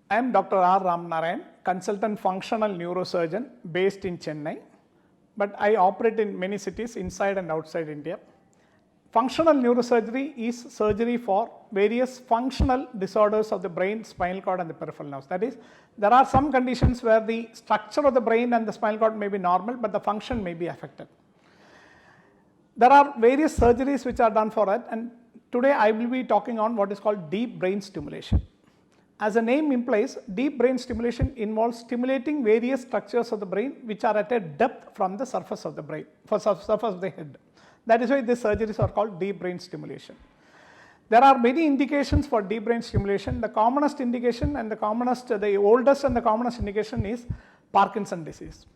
I am Dr. R. Ramnarayan, consultant functional neurosurgeon based in Chennai, but I operate in many cities inside and outside India. Functional neurosurgery is surgery for various functional disorders of the brain, spinal cord and the peripheral nerves. That is, there are some conditions where the structure of the brain and the spinal cord may be normal, but the function may be affected. There are various surgeries which are done for it, and today I will be talking on what is called deep brain stimulation. As the name implies, deep brain stimulation involves stimulating various structures of the brain which are at a depth from the surface of the brain, surface of the head. That is why these surgeries are called deep brain stimulation. There are many indications for deep brain stimulation. The commonest indication and the oldest and the commonest indication is Parkinson's disease.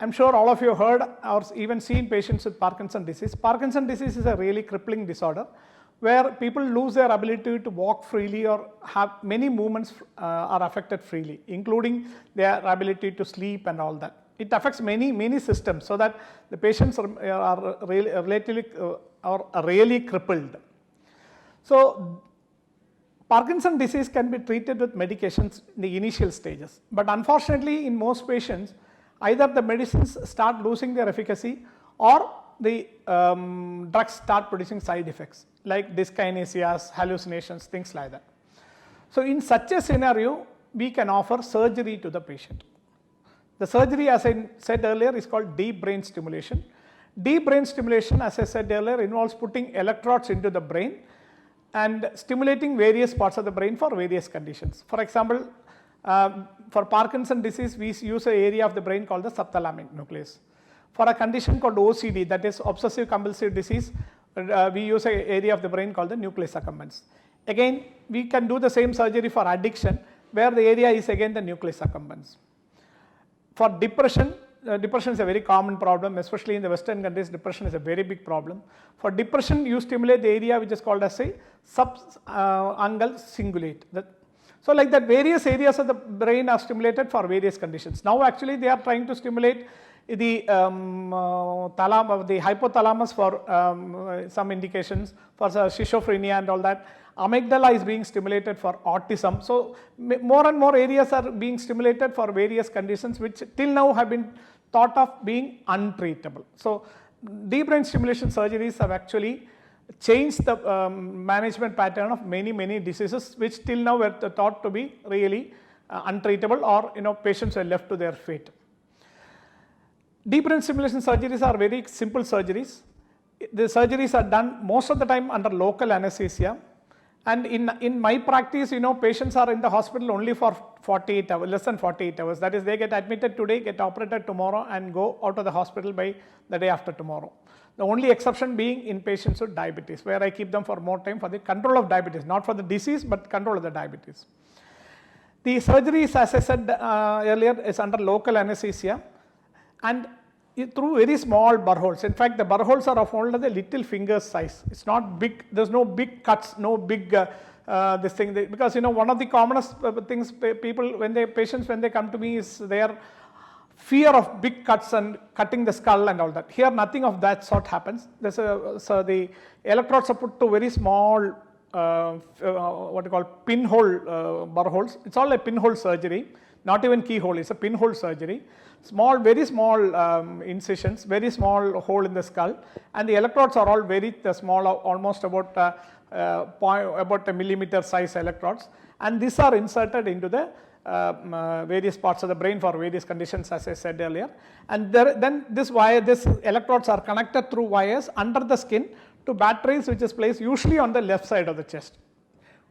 I am sure all of you heard or even seen patients with Parkinson's disease. Parkinson's disease is a really crippling disorder where people lose their ability to walk freely or have many movements are affected freely, including their ability to sleep and all that. It affects many systems, so that the patients are really crippled. So Parkinson's disease can be treated with medications in the initial stages, but unfortunately in most patients either the medicines start losing their efficacy or the drugs start producing side effects like dyskinesias, hallucinations, things like that. So in such a scenario, we can offer surgery to the patient. The surgery, as I said earlier, is called deep brain stimulation. Deep brain stimulation, as I said earlier, involves putting electrodes into the brain and stimulating various parts of the brain for various conditions. For example, for Parkinson's disease, we use an area of the brain called the subthalamic nucleus. For a condition called OCD, that is obsessive compulsive disease, we use an area of the brain called the nucleus accumbens. Again, we can do the same surgery for addiction, where the area is again the nucleus accumbens. For depression, depression is a very common problem, especially in the Western countries. Depression is a very big problem. For depression, you stimulate the area which is called as a subungual cingulate. So like that, various areas of the brain are stimulated for various conditions. Now actually they are trying to stimulate the hypothalamus for some indications, for schizophrenia and all that. Amygdala is being stimulated for autism. So more and more areas are being stimulated for various conditions which till now have been thought of being untreatable. So deep brain stimulation surgeries have actually changed the management pattern of many diseases which till now were thought to be really untreatable, or patients were left to their fate. Deep brain stimulation surgeries are very simple surgeries. The surgeries are done most of the time under local anesthesia, and in my practice, patients are in the hospital only for 48 hours, less than 48 hours. That is, they get admitted today, get operated tomorrow and go out of the hospital by the day after tomorrow. The only exception being in patients with diabetes, where I keep them for more time for the control of diabetes, not for the disease but control of the diabetes. The surgeries, as I said earlier, is under local anesthesia and through very small burr holes. In fact, the burr holes are of only the little finger size. It's not big, there's no big cuts, no big this thing, because one of the commonest things patients when they come to me is their fear of big cuts and cutting the skull and all that. Here nothing of that sort happens. So the electrodes are put to very small what you call pinhole burr holes. It's all a pinhole surgery, not even keyhole, it's a pinhole surgery. Very small incisions, very small hole in the skull, and the electrodes are all very small, almost about a millimeter size electrodes, and these are inserted into the various parts of the brain for various conditions, as I said earlier. And then these electrodes are connected through wires under the skin to batteries which is placed usually on the left side of the chest.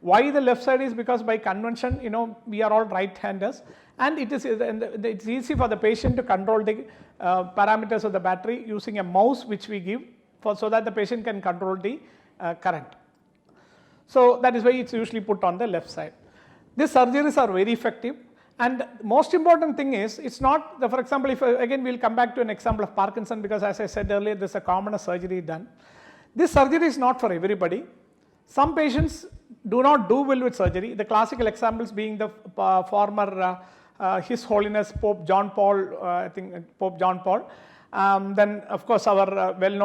Why the left side is because by convention, we are all right-handers, and it's easy for the patient to control the parameters of the battery using a mouse which we give so that the patient can control the current. So that is why it's usually put on the left side. These surgeries are very effective, and most important thing is, it's not, for example, if again we'll come back to an example of Parkinson, because as I said earlier, this is a common surgery done. This surgery is not for everybody. Some patients do not do well with surgery. The classical examples being the former His Holiness Pope John Paul, I think Pope John Paul. Then of course our very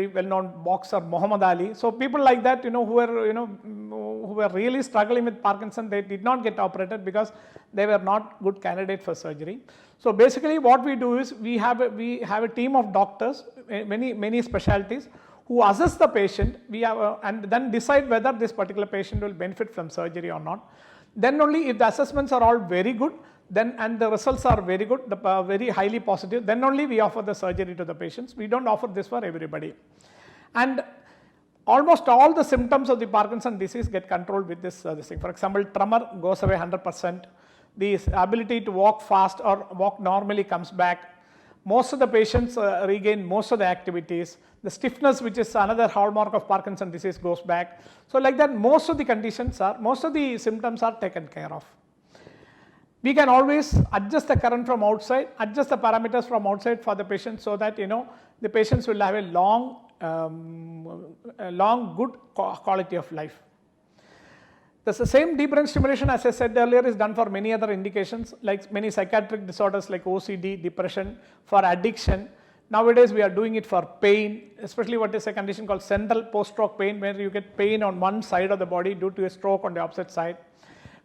well known boxer Muhammad Ali. So people like that, who were really struggling with Parkinson, they did not get operated because they were not good candidate for surgery. So basically what we do is we have a team of doctors, many specialties, who assess the patient, and then decide whether this particular patient will benefit from surgery or not. Then only if the assessments are all very good, then and the results are very good, very highly positive, then only we offer the surgery to the patients. We don't offer this for everybody. And almost all the symptoms of the Parkinson disease get controlled with this thing. For example, tremor goes away 100%. The ability to walk fast or walk normally comes back. Most of the patients regain most of the activities. The stiffness, which is another hallmark of Parkinson disease, goes back. So like that, most of the symptoms are taken care of. We can always adjust the current from outside, adjust the parameters from outside for the patient, so that the patients will have a long good quality of life. The same deep brain stimulation, as I said earlier, is done for many other indications, like many psychiatric disorders like OCD, depression, for addiction. Nowadays we are doing it for pain, especially what is a condition called central post-stroke pain, where you get pain on one side of the body due to a stroke on the opposite side.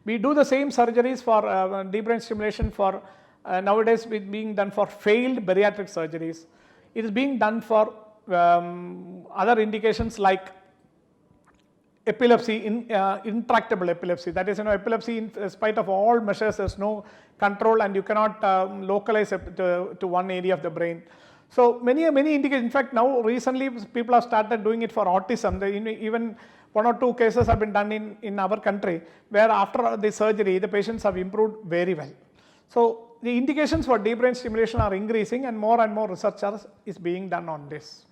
We do the same surgeries for deep brain stimulation for nowadays being done for failed bariatric surgeries. It is being done for other indications like epilepsy, intractable epilepsy. That is, epilepsy, in spite of all measures, there is no control and you cannot localize it to one area of the brain. So many indications. In fact, now recently people have started doing it for autism. Even 1 or 2 cases have been done in our country, where after the surgery the patients have improved very well. So the indications for deep brain stimulation are increasing, and more research is being done on this.